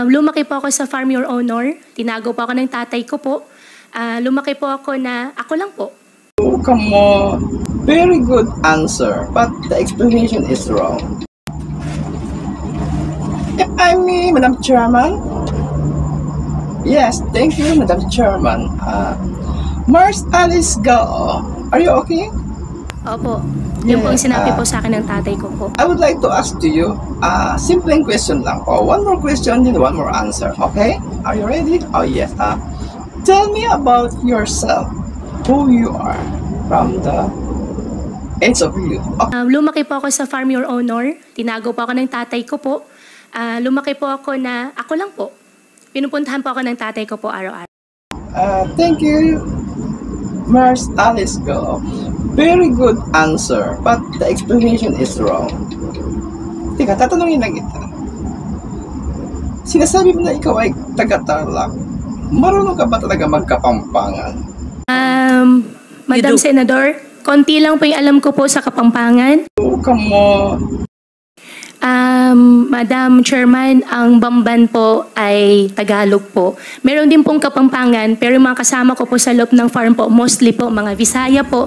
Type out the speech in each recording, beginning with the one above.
Lumaki po ako sa Farm Your Honor. Tinago po ako ng tatay ko po. Lumaki po ako na ako lang po. Oh, come on. Very good answer, but the explanation is wrong. I mean, Madam Chairman. Yes, thank you, Madam Chairman. Mars Alice Gao, are you okay? Opo. Yun po ang Yeah, sinabi po sa akin ng tatay ko po. I would like to ask to you simple question lang po. One more question, then one more answer. Okay? Are you ready? Oh, yes. Tell me about yourself. Who you are from the age of you. Lumaki po ako sa Farm Your Honor. Tinago po ako ng tatay ko po. Lumaki po ako na ako lang po. Pinupuntahan po ako ng tatay ko po araw-araw. Thank you, Mars Alice Go. Very good answer, but the explanation is wrong. Teka, tatanungin lang kita. Sinasabi mo na ikaw ay taga-Tarlac. Marunong ka ba talaga magkapampangan? Madam Senador, konti lang po yung alam ko po sa Kapampangan. Oh, come on. Madam Chairman, ang Bamban po ay Tagalog po. Meron din pong Kapampangan, pero yung mga kasama ko po sa loob ng farm po, mostly po mga Visaya po.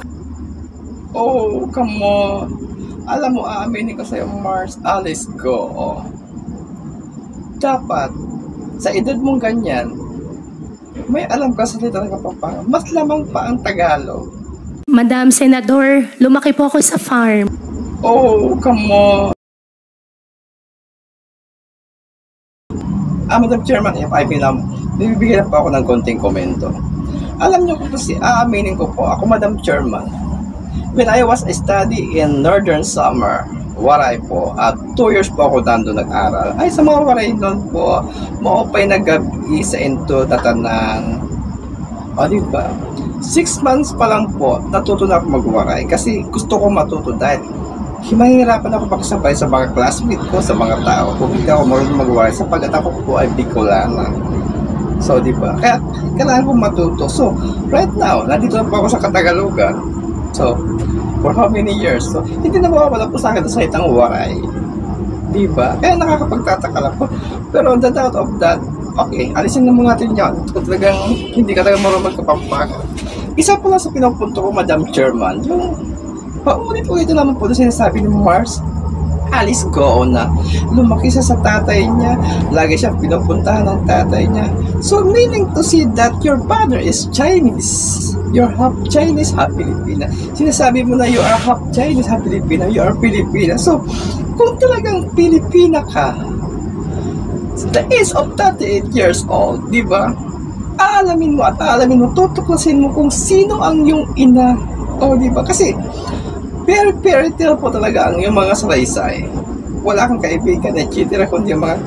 Oh, come on. Alam mo, aaminin ko sa'yo, Mars Alice Go. Dapat, sa edad mong ganyan, may alam ka sa salita ng Kapampangan. Mas lamang pa ang Tagalog. Madam Senador, lumaki po ako sa farm. Oh, come on. Madam Chairman, bibigyan po ako ng konting komento. Alam niyo po kasi, aaminin ko po, ako Madam Chairman, when I was study in Northern Summer, Waray po, at 2 years po ako nandun nag-aral. Ay, sa mga Waray noon po, maupay nag-gabi sa into tatanan. O, diba? 6 months pa lang po, natuto na ako mag-Waray kasi gusto ko matuto dahil mahihirapan ako makisabay sa mga classmate ko, sa mga tao kung hindi ako marunong mag-Waray sapagkat ako po ay Bicolana. So, di ba? Kaya, kailangan ko matuto. So, right now, nandito na po ako sa Katagalugan. So, for how many years? So, hindi na mawawala po sa akin sa itang Waray. Di ba? Kaya nakakapagtataka lang po. Pero on the doubt of that, okay, alisin na mo natin yan. Kung talagang hindi ka talagang marunong magkapampangan. Isa po lang sa pinupunto ko, Madam Chairman, yung paulit-ulit naman po na sinasabi ni Mars Alice Go na lumaki siya sa tatay niya, lagi siyang pinupuntahan ng tatay niya. So meaning to see that your father is Chinese. You're half Chinese, half Filipina. Sinasabi mo na you are half Chinese, half Filipina, you are Filipina. So kung talagang Filipina ka, the age of 38 years old, di ba? Aalamin mo, tutuklasin mo kung sino ang yung ina. O, di ba? Kasi very fairy tale po talaga ang yung mga salaysay. Wala kang kaibigan, etc. kundi yung mga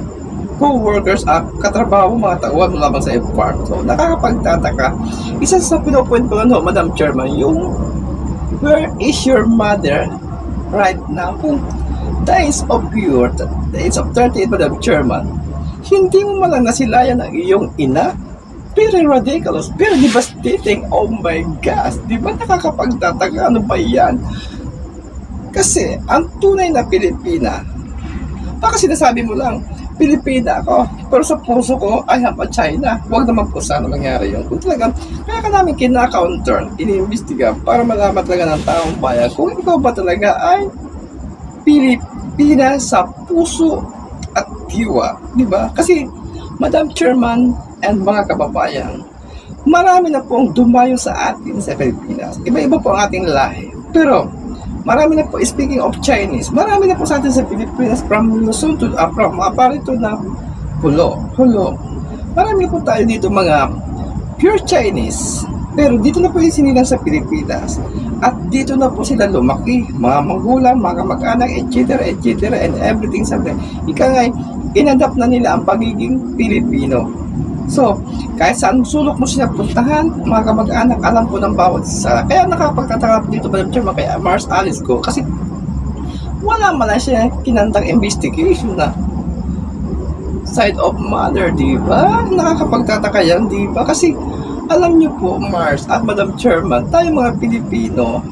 co-workers, katrabaho, mga tauhan mo lamang sa farm. So, nakakapagtataka. Isa sa pinupoint ko lang, Madam Chairman, yung where is your mother right now? Kung the age of 38, Madam Chairman, hindi mo malang nasilayan ang iyong ina? Very ridiculous, very devastating. Oh my gosh, di ba nakakapagtataka? Ano ba yan? Kasi ang tunay na Pilipina, baka sinasabi mo lang, Pilipina ako, pero sa puso ko, I have a China. Huwag naman po sana mangyari yun. Kung talagang, kaya ka namin kina-counter, iniimbestiga para malaman talaga ng taong bayan kung ikaw ba talaga ay Pilipina sa puso at diwa, di ba? Kasi, Madam Chairman and mga kababayan, marami na pong dumayo sa atin sa Pilipinas. Iba-iba po ang ating lahi. Pero, marami na po, speaking of Chinese, marami na po sa atin sa Pilipinas from Luzon to, from Aparito na Hulo. Marami po tayo dito mga pure Chinese. Pero dito na po yung sinilang sa Pilipinas. At dito na po sila lumaki. Mga magulang, mga mag-anak, etc. and everything sa ika nga, inadapt na nila ang pagiging Pilipino. So, kahit saan sulok mo siya puntahan, mga kamag-anak, alam po ng bawat isa. Kaya nakapagtataka dito, Madam Chairman, kaya Mars Alice Go. Kasi wala man lang siya kinandang investigation na side of mother, di ba? Nakakapagtataka yan, di ba? Kasi alam niyo po, Mars at Madam Chairman, tayo mga Pilipino,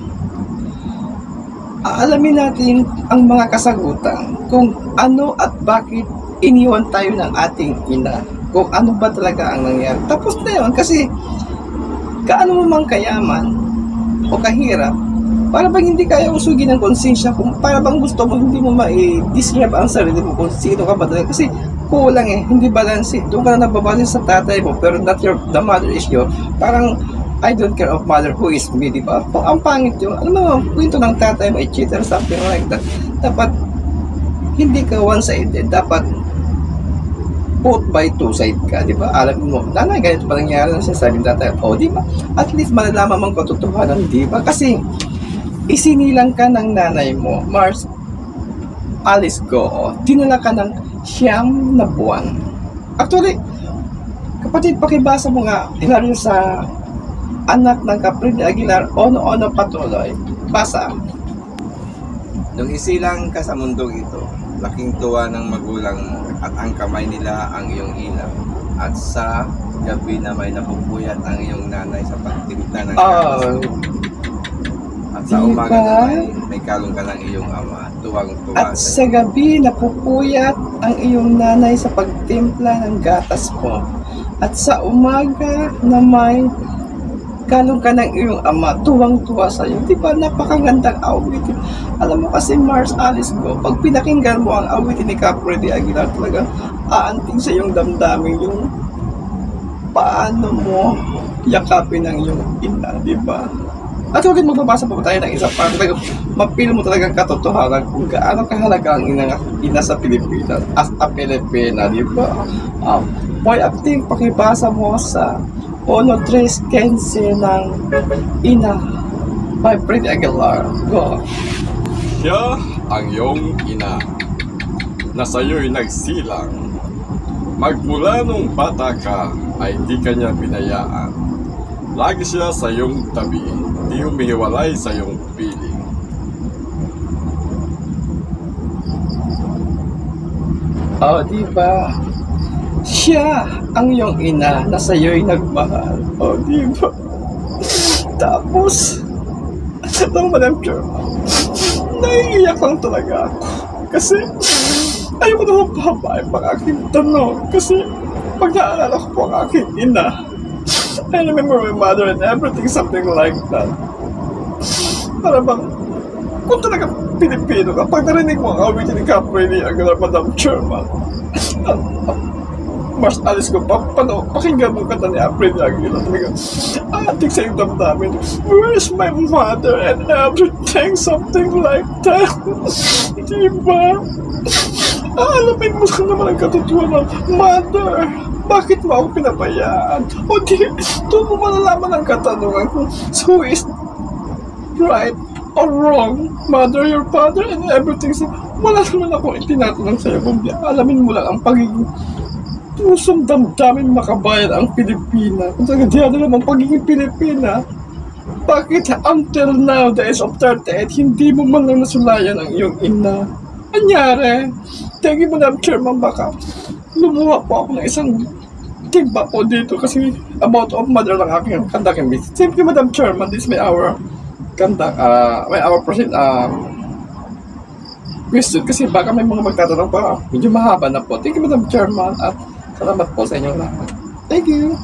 aalamin natin ang mga kasagutan kung ano at bakit iniwan tayo ng ating ina. Kung ano ba talaga ang nangyari. Tapos na yun, kasi kaano mo mang kayaman o kahirap, para bang hindi kaya usugin ng konsensya, kung para bang gusto mo, hindi mo ma-describe ang sarili mo kung sino ka ba talaga. Kasi kulang hindi balance. Doon ka na nababase sa tatay mo, pero not the mother is you. Parang, I don't care of mother who is me, di ba? Ang pangit yun. Ano mo, kwento ng tatay mo, cheater, something like that. Dapat, hindi ka one-sided. Dapat, both by two side ka, di ba? Alam mo, nanay, ganito pa nangyari na sinasabi ng tatay. O, di ba? At least malalaman mong katotohanan, di ba? Kasi, isinilang ka ng nanay mo, Mars Alice Go, dinala ka ng 9 na buwan. Actually, kapatid, pakibasa mo nga, lalo sa anak ng Caprile Aguilar, Ono Patuloy. Basa. Nung isilang ka sa mundong ito, laking tuwa ng magulang at ang kamay nila ang iyong ilaw. At sa gabi na may napupuyat ang iyong nanay sa pagtimpla ng gatas. At sa umaga naman, may kalong ka ng iyong ama, tuwang-tuwa. At sa gabi, napupuyat ang iyong nanay sa pagtimpla ng gatas mo. At sa umaga na may kalong ka ng iyong ama, tuwang-tuwa sa iyo. Di ba, napakagandang awitin. Alam mo kasi, Mars Alice Go, pag pinakinggan mo ang awitin ni Caprile Aguilar, talaga aanting sa iyong damdamin yung paano mo yakapin ang iyong ina, di ba? At ulit magbabasa pa tayo ng isa para talaga mapil mo talagang katotohanan kung gaano kahalaga ang ina sa Pilipinas as a Pilipina, di ba? Boy, acting, pakibasa mo sa Ono 3:15 ng ina by Caprile Aguilar. Go! Siya ang iyong ina na sa'yo'y nagsilang. Magmula nung bata ka ay di kanya binayaan. Lagi siya sa iyong tabi, di humihiwalay sa iyong piling. Di ba? Siya ang iyong ina na sa'yo'y nagmahal. Di ba? Tapos, Madam Chair, naiiyak lang talaga ako. Kasi, ayoko naman pahabain pang aking tanong. Kasi, pag naalala ko po ang aking ina, I remember my mother and everything, something like that. Para bang, kung talaga Pilipino ka, pag narinig mo ang awitin ni Caprile Aguilar, Madam Chairman, Mars Alice Go, pakinggan mo kanta ni Caprile Aguilar, talaga, atik sa iyong damdamin, where's my mother and everything, something like that. Diba? Alamin mo lang naman ang katotohanan, mother, bakit mo ako pinabayaan? O di, doon mo malalaman ang katanungan kung who is right or wrong, mother, your father, and everything. So, wala naman akong itinatanong sa'yo, kundi alamin mo lang ang pagiging pusong damdamin makabayan ang Pilipina. Kung talaga diyan naman pagiging Pilipina, bakit until now, the age of 38, hindi mo man lang nasulayan ang iyong ina? Anyari? Thank you, Madam Chairman, baka lumuha po ako ng isang timba po dito kasi about of mother lang aking conducting business. Thank you, Madam Chairman. This may our conduct, may our present question kasi baka may mga magtatanong pa. Medyo mahaba na po. Thank you, Madam Chairman, at salamat po sa inyong lahat. Thank you.